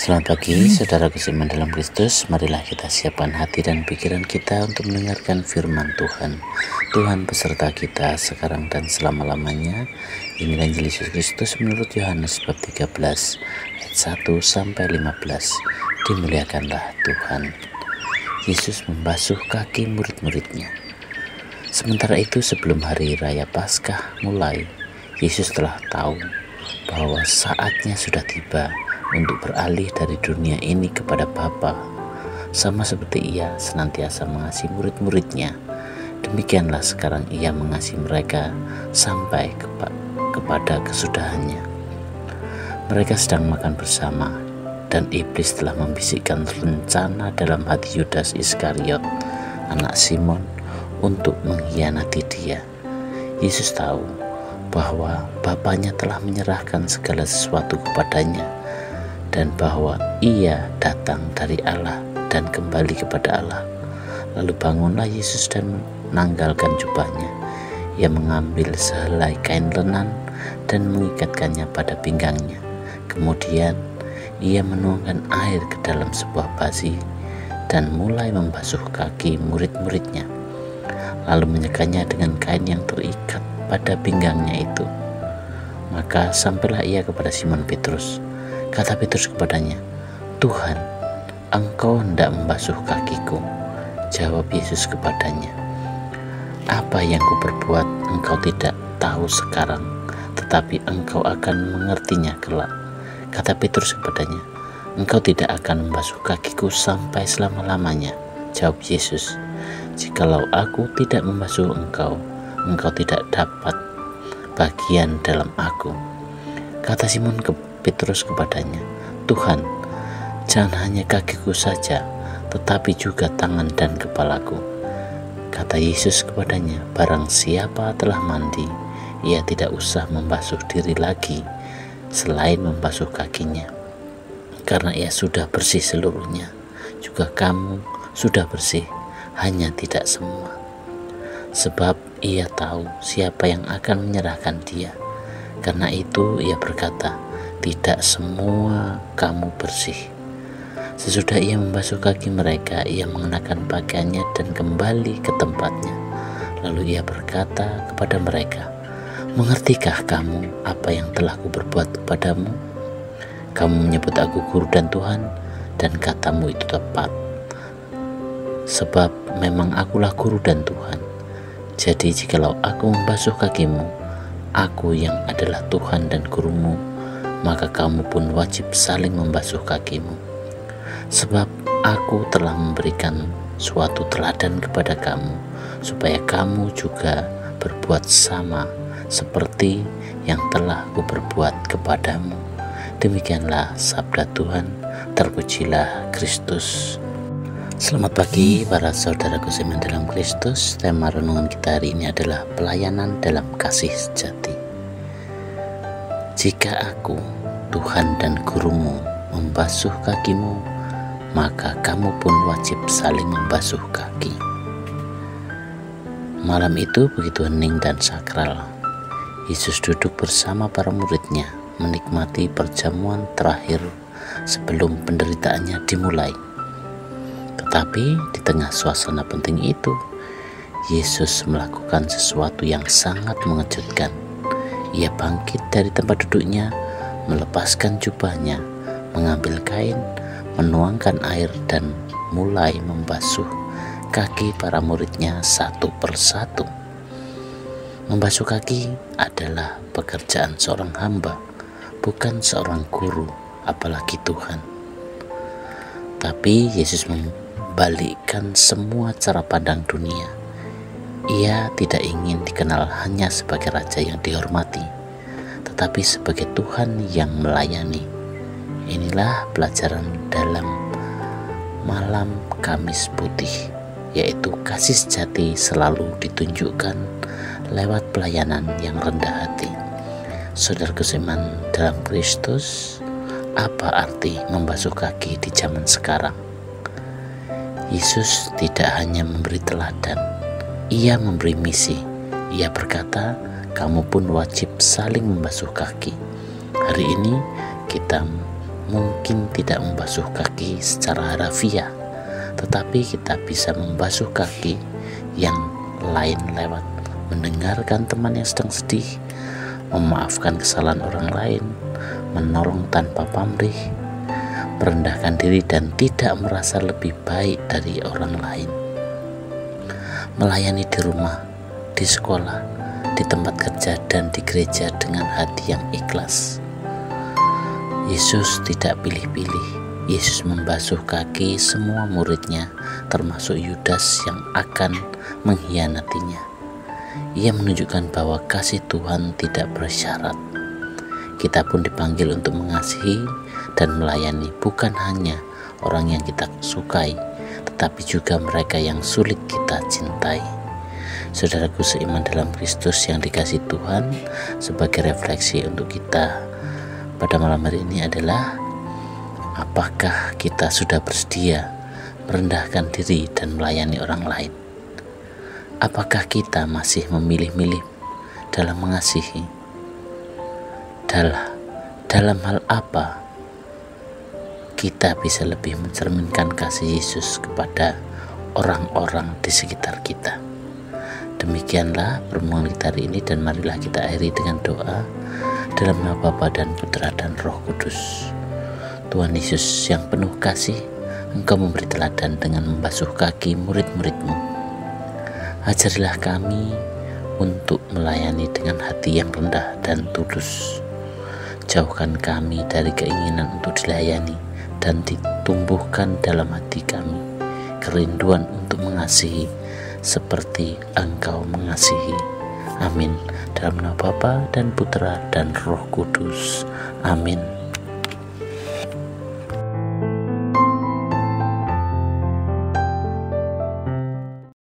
Selamat pagi, saudara seiman dalam Kristus. Marilah kita siapkan hati dan pikiran kita untuk mendengarkan firman Tuhan. Tuhan beserta kita sekarang dan selama-lamanya. Inilah Injil Yesus Kristus menurut Yohanes bab 13 ayat 1-15. Dimuliakanlah Tuhan. Yesus membasuh kaki murid-muridnya. Sementara itu, sebelum hari raya Paskah mulai, Yesus telah tahu bahwa saatnya sudah tiba untuk beralih dari dunia ini kepada Bapa. Sama seperti Ia senantiasa mengasihi murid-muridnya, demikianlah sekarang Ia mengasihi mereka sampai kepada kesudahannya. Mereka sedang makan bersama, dan iblis telah membisikkan rencana dalam hati Yudas Iskariot, anak Simon, untuk mengkhianati Dia. Yesus tahu bahwa Bapanya telah menyerahkan segala sesuatu kepadanya, dan bahwa Ia datang dari Allah dan kembali kepada Allah. Lalu bangunlah Yesus dan menanggalkan jubahnya. Ia mengambil sehelai kain lenan dan mengikatkannya pada pinggangnya. Kemudian Ia menuangkan air ke dalam sebuah basi dan mulai membasuh kaki murid-muridnya, lalu menyekanya dengan kain yang terikat pada pinggangnya itu. Maka sampailah Ia kepada Simon Petrus. Kata Petrus kepadanya, "Tuhan, Engkau hendak membasuh kakiku?" Jawab Yesus kepadanya, "Apa yang kuperbuat engkau tidak tahu sekarang, tetapi engkau akan mengertinya kelak." Kata Petrus kepadanya, "Engkau tidak akan membasuh kakiku sampai selama-lamanya." Jawab Yesus, "Jikalau aku tidak membasuh engkau, engkau tidak dapat bagian dalam aku." Kata Simon Petrus kepadanya, "Tuhan, jangan hanya kakiku saja, tetapi juga tangan dan kepalaku." Kata Yesus kepadanya, "Barang siapa telah mandi, ia tidak usah membasuh diri lagi selain membasuh kakinya, karena ia sudah bersih seluruhnya. Juga kamu sudah bersih, hanya tidak semua." Sebab Ia tahu siapa yang akan menyerahkan Dia. Karena itu Ia berkata, "Tidak semua kamu bersih." Sesudah Ia membasuh kaki mereka, Ia mengenakan pakaiannya dan kembali ke tempatnya. Lalu Ia berkata kepada mereka, "Mengertikah kamu apa yang telah kuperbuat kepadamu? Kamu menyebut aku guru dan Tuhan, dan katamu itu tepat. Sebab memang akulah guru dan Tuhan. Jadi jikalau aku membasuh kakimu, aku yang adalah Tuhan dan gurumu, maka kamu pun wajib saling membasuh kakimu. Sebab aku telah memberikan suatu teladan kepada kamu, supaya kamu juga berbuat sama seperti yang telah kuperbuat kepadamu." Demikianlah sabda Tuhan. Terpujilah Kristus. Selamat pagi para saudaraku seiman dalam Kristus. Tema renungan kita hari ini adalah pelayanan dalam kasih sejati. Jika aku, Tuhan dan gurumu, membasuh kakimu, maka kamu pun wajib saling membasuh kaki. Malam itu begitu hening dan sakral. Yesus duduk bersama para muridnya, menikmati perjamuan terakhir sebelum penderitaannya dimulai. Tetapi di tengah suasana penting itu, Yesus melakukan sesuatu yang sangat mengejutkan. Ia bangkit dari tempat duduknya, melepaskan jubahnya, mengambil kain, menuangkan air dan mulai membasuh kaki para muridnya satu persatu. Membasuh kaki adalah pekerjaan seorang hamba, bukan seorang guru, apalagi Tuhan. Tapi Yesus membalikkan semua cara pandang dunia. Ia tidak ingin dikenal hanya sebagai raja yang dihormati, tetapi sebagai Tuhan yang melayani. Inilah pelajaran dalam malam Kamis Putih, yaitu kasih sejati selalu ditunjukkan lewat pelayanan yang rendah hati. Saudaraku seiman dalam Kristus, apa arti membasuh kaki di zaman sekarang? Yesus tidak hanya memberi teladan, Ia memberi misi. Ia berkata, "Kamu pun wajib saling membasuh kaki." Hari ini kita mungkin tidak membasuh kaki secara harafiah, tetapi kita bisa membasuh kaki yang lain lewat mendengarkan teman yang sedang sedih, memaafkan kesalahan orang lain, menolong tanpa pamrih, merendahkan diri dan tidak merasa lebih baik dari orang lain, melayani di rumah, di sekolah, di tempat kerja, dan di gereja dengan hati yang ikhlas. Yesus tidak pilih-pilih. Yesus membasuh kaki semua muridnya, termasuk Yudas yang akan mengkhianatinya. Ia menunjukkan bahwa kasih Tuhan tidak bersyarat. Kita pun dipanggil untuk mengasihi dan melayani bukan hanya orang yang kita sukai, tetapi juga mereka yang sulit kita cintai. Saudaraku seiman dalam Kristus yang dikasihi Tuhan, sebagai refleksi untuk kita pada malam hari ini adalah, apakah kita sudah bersedia merendahkan diri dan melayani orang lain? Apakah kita masih memilih-milih dalam mengasihi? Dalam hal apa kita bisa lebih mencerminkan kasih Yesus kepada orang-orang di sekitar kita? Demikianlah pertemuan kita hari ini, dan marilah kita akhiri dengan doa dalam nama Bapa dan Putra dan Roh Kudus. Tuhan Yesus yang penuh kasih, Engkau memberi teladan dengan membasuh kaki murid-murid-Mu. Ajarilah kami untuk melayani dengan hati yang rendah dan tulus. Jauhkan kami dari keinginan untuk dilayani, dan ditumbuhkan dalam hati kami kerinduan untuk mengasihi seperti Engkau mengasihi. Amin. Dalam nama Bapa dan Putra dan Roh Kudus. Amin.